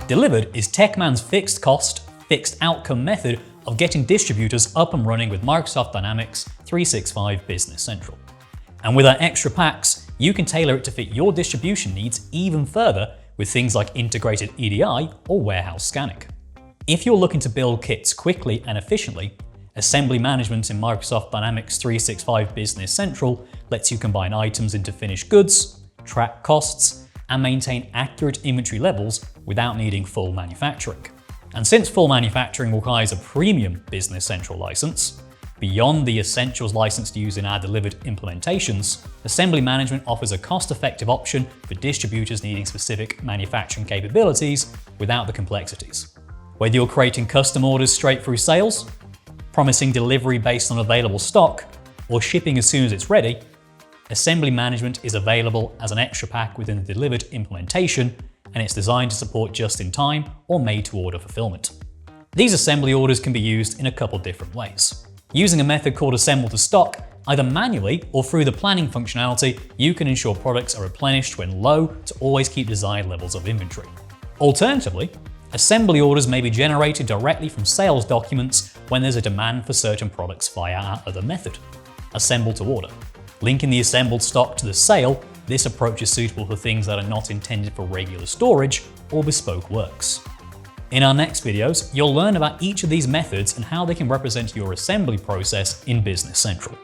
Delivered is Tecman's fixed cost, fixed outcome method of getting distributors up and running with Microsoft Dynamics 365 Business Central. And with our extra packs, you can tailor it to fit your distribution needs even further with things like integrated EDI or warehouse scanning. If you're looking to build kits quickly and efficiently, assembly management in Microsoft Dynamics 365 Business Central lets you combine items into finished goods, track costs, and maintain accurate inventory levels without needing full manufacturing. And since full manufacturing requires a premium Business Central license, beyond the Essentials license to use in our delivered implementations, assembly management offers a cost-effective option for distributors needing specific manufacturing capabilities without the complexities. Whether you're creating custom orders straight through sales, promising delivery based on available stock, or shipping as soon as it's ready, assembly management is available as an extra pack within the delivered implementation, and it's designed to support just-in-time or made-to-order fulfillment. These assembly orders can be used in a couple different ways. Using a method called assemble to stock, either manually or through the planning functionality, you can ensure products are replenished when low to always keep desired levels of inventory. Alternatively, assembly orders may be generated directly from sales documents when there's a demand for certain products via our other method, assemble to order. Linking the assembled stock to the sale, this approach is suitable for things that are not intended for regular storage or bespoke works. In our next videos, you'll learn about each of these methods and how they can represent your assembly process in Business Central.